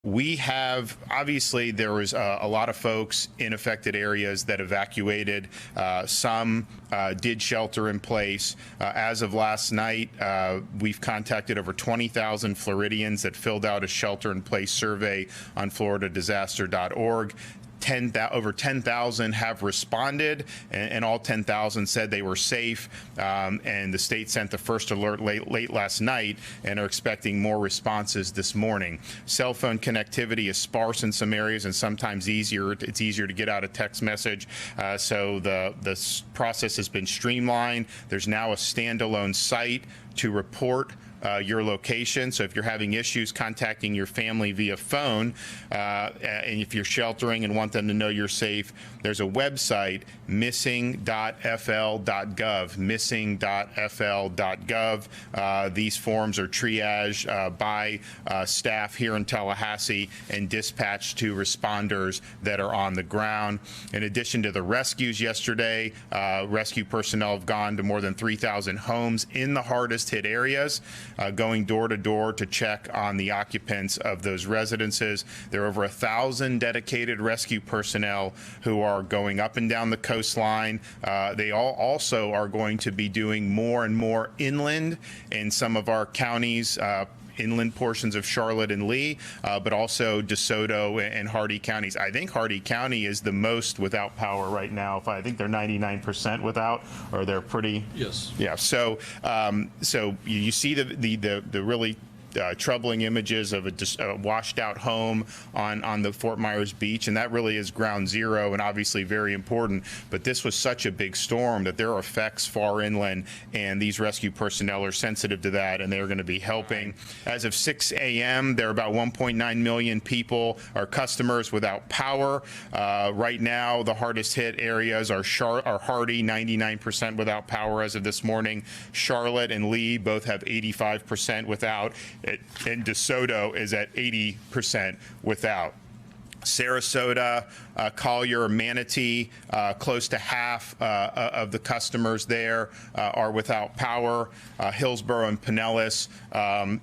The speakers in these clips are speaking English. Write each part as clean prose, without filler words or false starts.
We have, obviously, there was a lot of folks in affected areas that evacuated. Some did shelter in place. As of last night, we've contacted over 20,000 Floridians that filled out a shelter-in-place survey on floridadisaster.org. Over 10,000 have responded, and all 10,000 said they were safe. And the state sent the first alert late last night and are expecting more responses this morning. Cell phone connectivity is sparse in some areas, and sometimes it's easier to get out a text message. So the process has been streamlined. There's now a standalone site to report your location. So if you're having issues contacting your family via phone, and if you're sheltering and want them to know you're safe, there's a website, missing.fl.gov, missing.fl.gov. These forms are triaged by staff here in Tallahassee and dispatched to responders that are on the ground. In addition to the rescues yesterday, rescue personnel have gone to more than 3,000 homes in the hardest hit areas, going door to door to check on the occupants of those residences. There are over 1,000 dedicated rescue personnel who are going up and down the coastline. They all also are going to be doing more and more inland in some of our counties, inland portions of Charlotte and Lee, but also DeSoto and Hardee counties. I think Hardee County is the most without power right now. I think they're 99% without, or they're pretty. Yes. Yeah. So, so you see the really troubling images of a washed out home on the Fort Myers beach, and that really is ground zero and obviously very important. But this was such a big storm that there are effects far inland, and these rescue personnel are sensitive to that, and they're going to be helping. As of 6 a.m., there are about 1.9 million people, our customers, without power. Right now, the hardest hit areas are Hardee, 99% without power as of this morning. Charlotte and Lee both have 85% without. And DeSoto is at 80% without. Sarasota, Collier, Manatee, close to half of the customers there are without power. Hillsborough and Pinellas,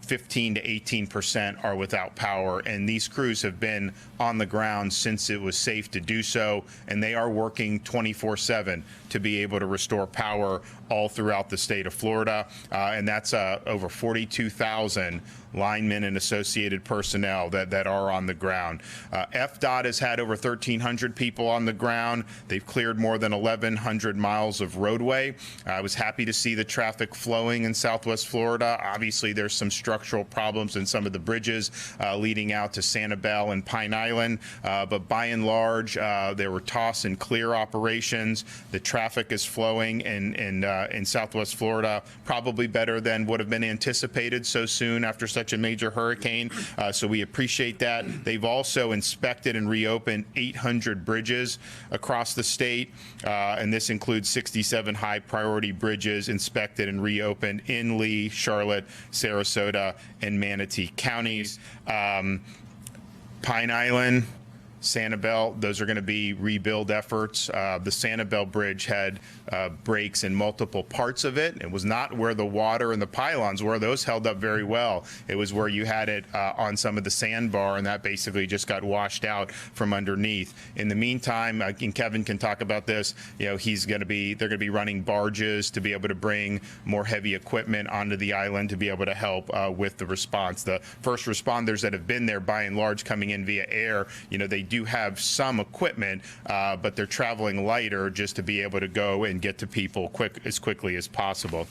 15 to 18% are without power. And these crews have been on the ground since it was safe to do so, and they are working 24/7 to be able to restore power all throughout the state of Florida. And that's over 42,000 linemen and associated personnel that are on the ground. FDOT has had over 1,300 people on the ground. They've cleared more than 1,100 miles of roadway. I was happy to see the traffic flowing in Southwest Florida. Obviously, there's some structural problems in some of the bridges leading out to Sanibel and Pine Island. But by and large, there were toss and clear operations. The traffic is flowing in Southwest Florida, probably better than would have been anticipated so soon after such a major hurricane. So we appreciate that. They've also inspected and reopened 800 bridges across the state, and this includes 67 high priority bridges inspected and reopened in Lee, Charlotte, Sarasota, and Manatee counties. Pine Island, Sanibel, those are going to be rebuild efforts. The Sanibel Bridge had breaks in multiple parts of it. It was not where the water and the pylons were. Those held up very well. It was where you had it on some of the sandbar, and that basically just got washed out from underneath. In the meantime, and Kevin can talk about this, you know, they're going to be running barges to be able to bring more heavy equipment onto the island to be able to help with the response. The first responders that have been there, by and large, coming in via air, you know, they do have some equipment, but they're traveling lighter just to be able to go and get to people as quickly as possible.